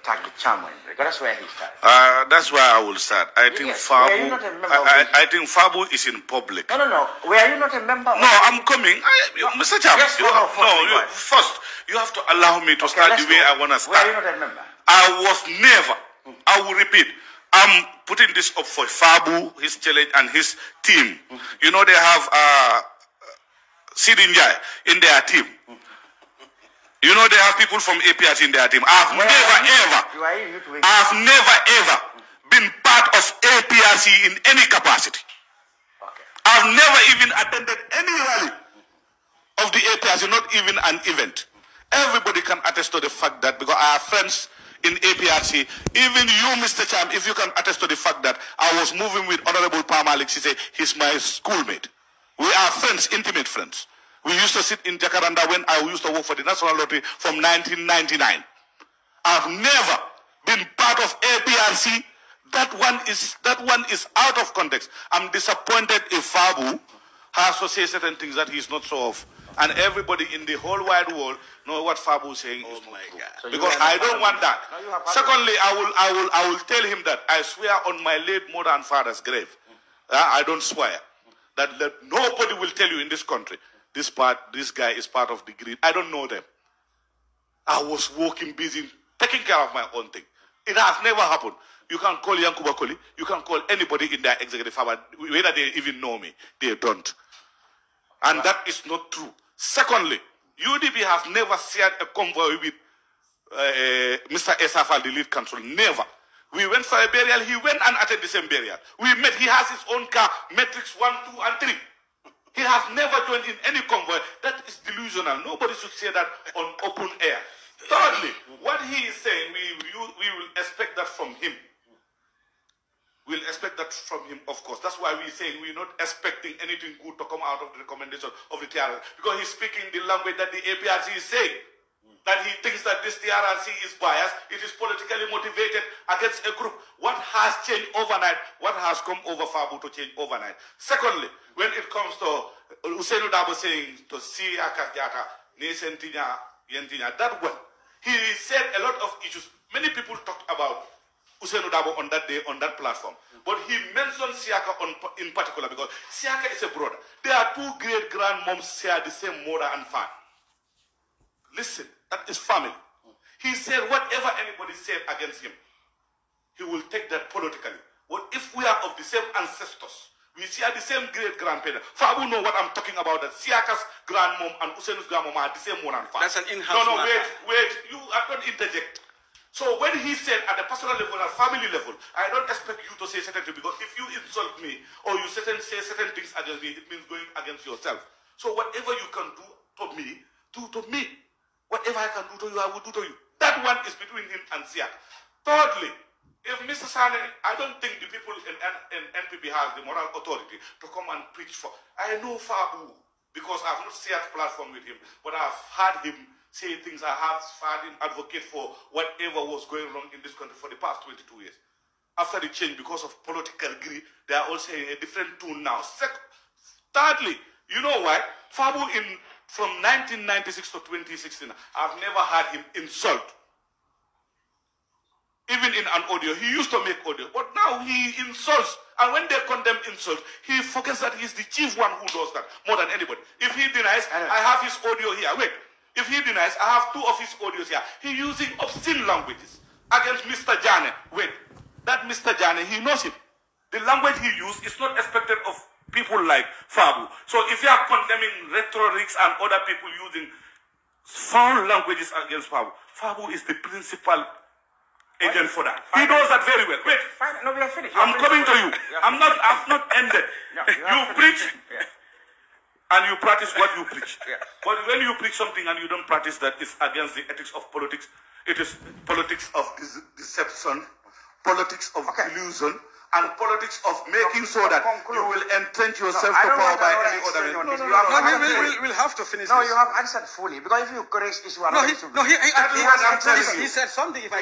attack the chairman, because that's where he started. That's where I will start. I think FABU. I think FABU is in public. No. Were you not a member? No, I'm coming. Mr. Cham, first you have to allow me to start the way I want to start. Were you not a member? I was never. I will repeat. I'm putting this up for FABU, his challenge, and his team. You know, they have Sidin Jai in their team. You know, they have people from APRC in their team. I've never ever been part of APRC in any capacity. Okay. I've never even attended any rally of the APRC, not even an event. Everybody can attest to the fact that, because I have friends in APRC, even you, Mr. Cham, if you can attest to the fact that I was moving with Honorable Parmalik, she said he's my schoolmate. We are friends, intimate friends. We used to sit in Jacaranda when I used to work for the National Lottery from 1999. I've never been part of APRC. That one is out of context. I'm disappointed if FABU has to say certain things that he's not sure of. And everybody in the whole wide world know what FABU is saying. Oh my God! So because I don't want that. No, secondly, I will tell him that I swear on my late mother and father's grave. I don't swear that nobody will tell you in this country this guy is part of the grid. I don't know them. I was working busy taking care of my own thing. It has never happened. You can call Yankuba Koli. You can call anybody in their executive power, whether they even know me. They don't. And that is not true. Secondly, UDP has never shared a convoy with Mr. Esafal, the lead counsel. Never. We went for a burial. He went and attended the same burial. We met. He has his own car, Matrix 1, 2, and 3. He has never joined in any convoy. That is delusional. Nobody should say that on open air. Thirdly, what he is saying, we will expect that from him. We'll expect that from him, of course. That's why we're saying we're not expecting anything good to come out of the recommendation of the TRRC. Because he's speaking the language that the APRC is saying. That he thinks that this TRRC is biased. It is politically motivated against a group. What has changed overnight? What has come over FABU to change overnight? Secondly, when it comes to Usainu Dabo saying to Siaka Jata, Nesentinya, Yentinya, that one, he said a lot of issues. Many people talked about Usainu Dabo on that day, on that platform. But he mentioned Siaka in particular because Siaka is a brother. There are two great grandmoms share the same mother and father. Listen, that is family. He said whatever anybody said against him, he will take that politically. But if we are of the same ancestors, we share the same great grandparents. FABU know what I'm talking about, that Siaka's grandmom and Usainu's grandmom are the same mother and father. That's an in-house matter. Wait, you are not interject. So when he said at the personal level and family level, I don't expect you to say certain things, because if you insult me or you say certain things against me, it means going against yourself. So whatever you can do to me, do to me. Whatever I can do to you, I will do to you. That one is between him and Siaka. Thirdly, if Mr. Sane, I don't think the people in NPP has the moral authority to come and preach for. I know FABU because I have not shared platform with him, but I've heard him say things. I have heard him advocate for whatever was going wrong in this country for the past 22 years. After the change, because of political greed, they are all saying a different tune now. Thirdly, you know why? FABU from 1996 to 2016, I've never heard him insult. Even in an audio, he used to make audio, but now he insults. And when they condemn insult, he forgets that he's the chief one who does that more than anybody. If he denies, I have his audio here. Wait. If he denies, I have 2 of his audios here. He's using obscene languages against Mr. Jane. Wait. That Mr. Jane, he knows him. The language he used is not expected of people like FABU. So if you are condemning rhetorics and other people using foul languages against FABU, FABU is the principal agent for that. He knows that very well. Wait, no, we are finished. I'm coming to you. I've not ended. You preach and you practice what you preach. But when you preach something and you don't practice that, it's against the ethics of politics. It is politics of deception, politics of illusion, and politics of making sure that you will entrench yourself to power by any other means. We'll have to finish No, this. you have answered fully. Because if you correct this one... He said something. If I